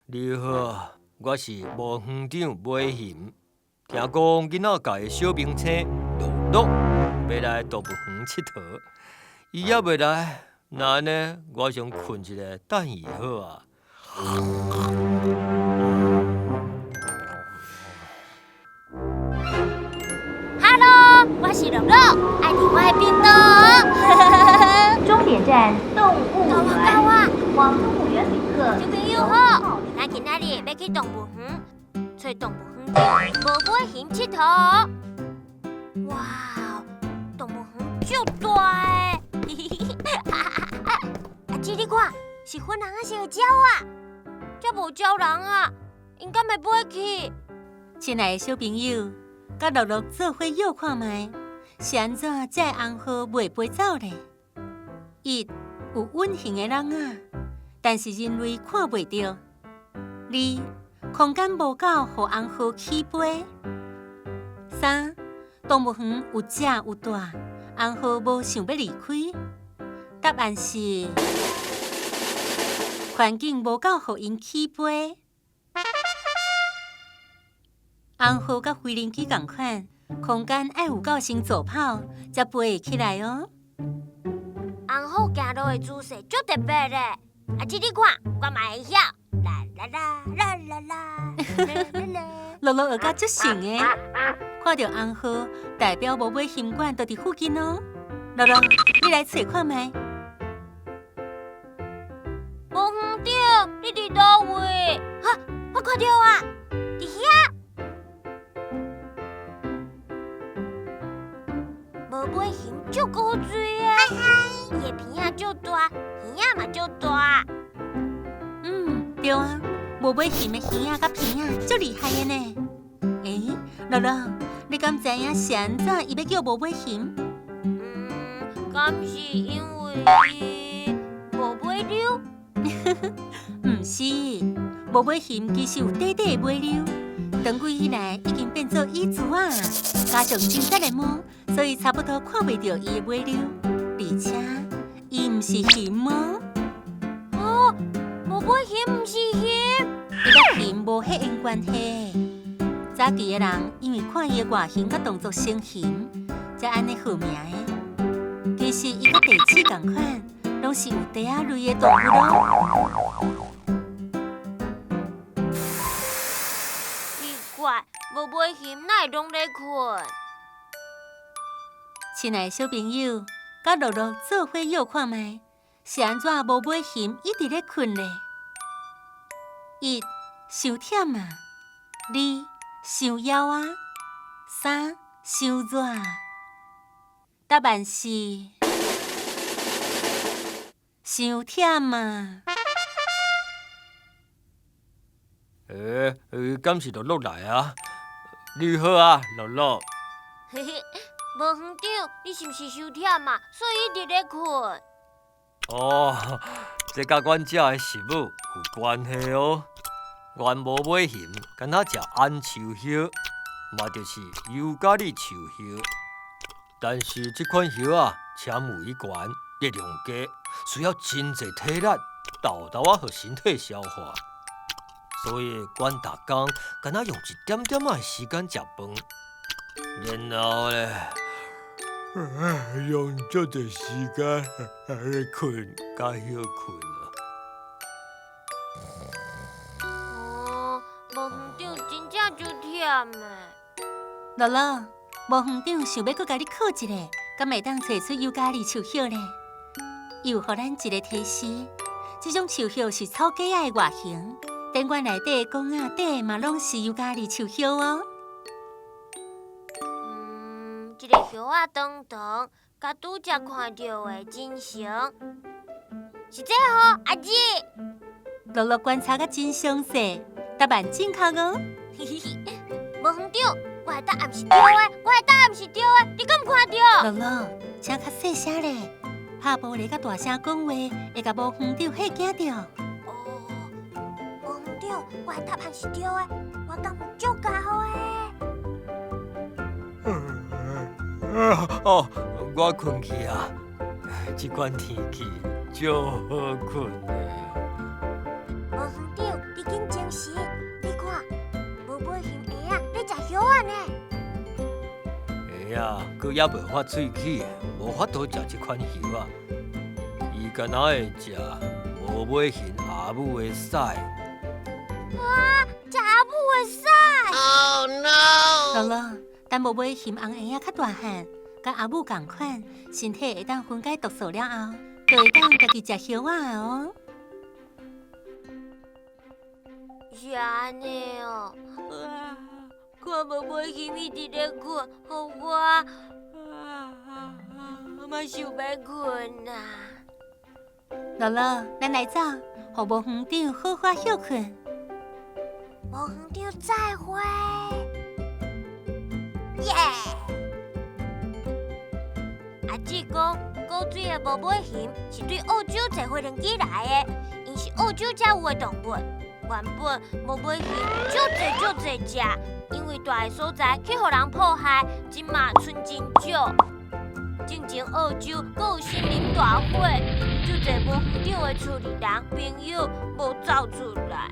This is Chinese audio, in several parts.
你好，我是吴园长马行。听讲囡仔家的小明星乐乐要来动物园佚佗，伊还袂来，那安尼我想困一下，等伊好啊。Hello， 我是乐乐，爱听我的频道。终点站动物园，往动物园旅客。小朋友好，咱今仔日要去动物园，找动物园长无尾熊佚佗。哇，动物园足大的！阿姊，你看，是粉红色的鸟啊，这无鸟人啊，应该袂飞去。亲爱的小朋友，甲乐乐做伙摇看卖，是安怎才会红号袂飞走呢？一有稳形的人啊，但是人类看袂到；二空间无够，互红号起飞；三动物园有只有大，红号无想要离开。答案是环境无够，互因起飞。红号甲飞行机同款，空间爱有够先助跑，才飞会起来哦。红号行路的姿势足特别咧，阿姊你看，我嘛会晓，啦啦啦啦啦啦啦啦。乐乐学甲足像的，看到红号，代表无尾熊馆就伫附近哦。乐乐，你来找看卖。吴园长，你伫倒位？哈，我看到啊，伫遐。无尾熊足古锥的，伊的鼻仔足大，耳仔嘛足大。对啊，无尾熊的耳仔甲鼻仔足厉害的呢。乐乐，你敢知影是安怎伊要叫无尾熊？敢是因为伊无尾溜？毋是，无尾熊其实有短短的尾溜，长久以来已经变做蚁珠啊，加上真实的毛，所以差不多看袂到伊的尾溜，而且伊毋是熊哦。哦，无尾熊毋是熊，伊甲熊无血缘关系。早期的人因为看伊的外形甲动作像熊，才安尼号名的。其实伊甲地鼠同款，拢是有袋仔类的动物咯。奇怪，无尾熊哪会拢咧困？亲爱的小朋友，甲乐乐做伙摇看卖，是安怎无尾熊一直咧困咧？一伤忝啊，二伤枵啊，三伤热。答案是伤忝啊。敢是乐乐来啊？你好啊，乐乐。嘿嘿，无园长，你是毋是伤忝啊？所以一直咧困。哦，这甲阮遮的食物有关系哦。阮无尾熊，敢若食红树叶，嘛就是油咖喱树叶。但是这款叶啊，纤维悬，热量低，需要真侪体力，豆豆啊，互身体消化。所以，阮逐工敢若用一点点仔时间食饭，然后咧，用足侪时间困，甲休困哦，无园长真正足忝的。乐乐，无园长想要搁甲你考一个，敢会当找出油咖喱树叶呢？伊有互咱一个提示，这种树叶是草芥仔的外形，电源内底的管仔底嘛拢是油咖喱树叶哦。一个叶仔长长，甲拄则看到的真像，是这吼，阿姊。乐乐观察甲真详细，答案正确哦。嘿嘿嘿，无园长，我的答案是对的，我的答案是对的，你敢有看到？乐乐，请较细声咧，拍玻璃甲大声讲话，会甲无园长吓惊着。哦，无园长，我的答案是对的，我感觉足高的。哦，我困去啊！这款天气足好困的。无园长，你紧精神，你看，无尾熊鸭啊，咧食叶啊呢。下啊，佮也袂发喙齿，无法度食这款叶啊。伊敢若会食无尾熊阿母的屎。哇，食阿母的屎乐乐，等无尾熊红鸭仔较大汉，甲阿母共款，身体会当分解毒素了后，就会当家己食叶啊哦。是安尼哦。看无尾熊一直咧困，互我嘛想要困啊。乐乐，咱来走，互无园长好好休困。无园长再会。耶！阿姊讲，古水的无尾熊是对澳洲坐飞轮机来的，因是澳洲才有的动物。原本无尾熊足侪食，因为大个所在去互人迫害，即马剩真少。进前澳洲阁有森林大火，足侪无园长的处理人朋友无走出来。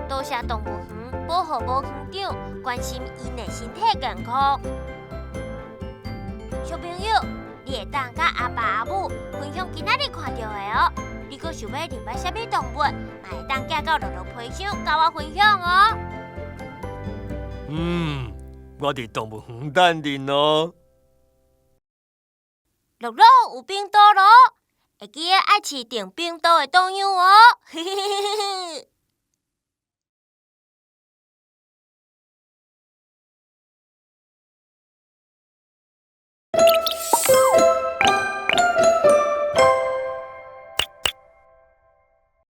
多谢动物园保护无园长，关心因的身体健康。小朋友，你会当甲阿爸阿母分享今仔日看到的哦。你阁想要认识啥物动物，嘛会当寄到乐乐皮箱甲我分享哦。我伫动物园等恁哦。乐乐有冰刀咯，会记得爱饲订冰刀的动物哦。嘿嘿。